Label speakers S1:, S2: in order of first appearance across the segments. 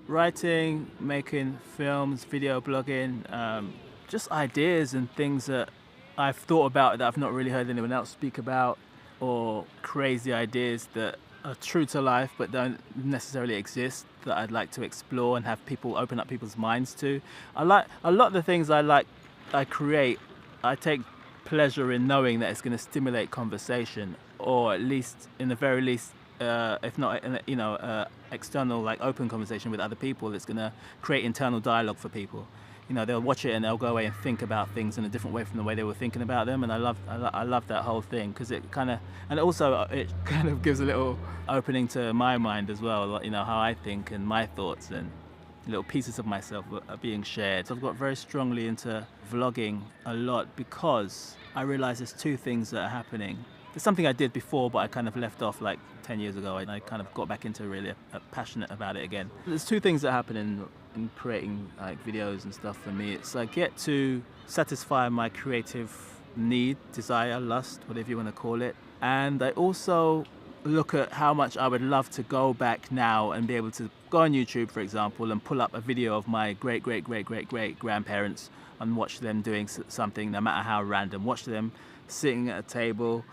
S1: Writing, making films, video blogging, just ideas and things that I've thought about that I've not really heard anyone else speak about, or crazy ideas that are true to life but don't necessarily exist that I'd like to explore and have people open up people's minds to. I like a lot of the things I create. I take pleasure in knowing that it's going to stimulate conversation, or at least, in the very least, if not, external, like open conversation with other people. It's going to create internal dialogue for people. They'll watch it and they'll go away and think about things in a different way from the way they were thinking about them. And I love that whole thing, because it kind of, and also it kind of gives a little opening to my mind as well. Like, how I think and my thoughts and little pieces of myself are being shared. So I've got very strongly into vlogging a lot because I realize there's two things that are happening. There's something I did before, but I kind of left off like 10 years ago, and I kind of got back into really passionate about it again. There's two things that happen in creating like videos and stuff for me. It's I get to satisfy my creative need, desire, lust, whatever you want to call it. And I also look at how much I would love to go back now and be able to go on YouTube, for example, and pull up a video of my great-great-great-great-great grandparents and watch them doing something, no matter how random. Watch them sitting at a table,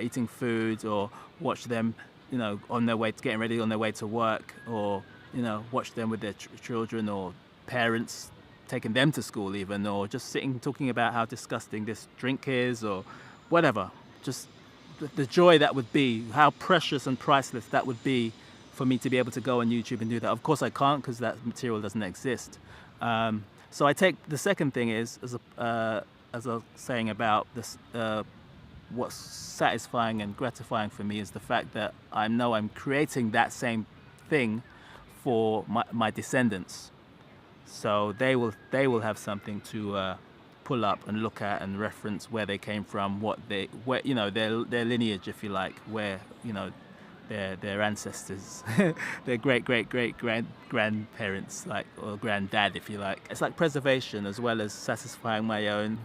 S1: eating food, or watch them, on their way to getting ready on their way to work, or watch them with their children or parents taking them to school even, or just sitting talking about how disgusting this drink is or whatever. Just the joy that would be, how precious and priceless that would be for me to be able to go on YouTube and do that. Of course I can't, because that material doesn't exist. So I take the second thing is, as I was saying about this, what's satisfying and gratifying for me is the fact that I know I'm creating that same thing for my descendants. So they will have something to pull up and look at and reference where they came from, where their lineage, if you like, where their ancestors, their grandparents, like, or granddad, if you like. It's like preservation as well as satisfying my own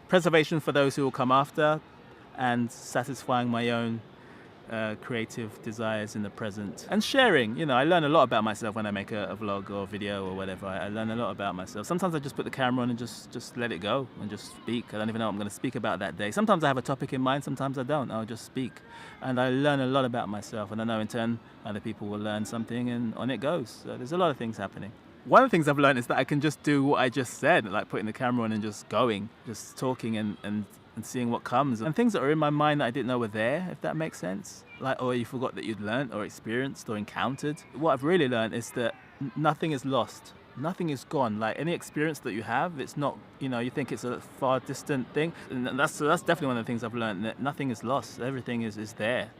S1: preservation for those who will come after, and satisfying my own creative desires in the present, and sharing. I learn a lot about myself when I make a vlog or video or whatever. I learn a lot about myself. Sometimes I just put the camera on and just let it go and just speak. I don't even know what I'm going to speak about that day. Sometimes I have a topic in mind, sometimes I don't. I'll just speak, and I learn a lot about myself, and I know in turn other people will learn something, and on it goes. So there's a lot of things happening. One of the things I've learned is that I can just do what I just said, like putting the camera on and just going, just talking and seeing what comes, and things that are in my mind that I didn't know were there, if that makes sense. Like, or you forgot that you'd learned or experienced or encountered. What I've really learned is that nothing is lost. Nothing is gone. Like, any experience that you have, it's not, you think it's a far distant thing. And that's definitely one of the things I've learned, that nothing is lost. Everything is there,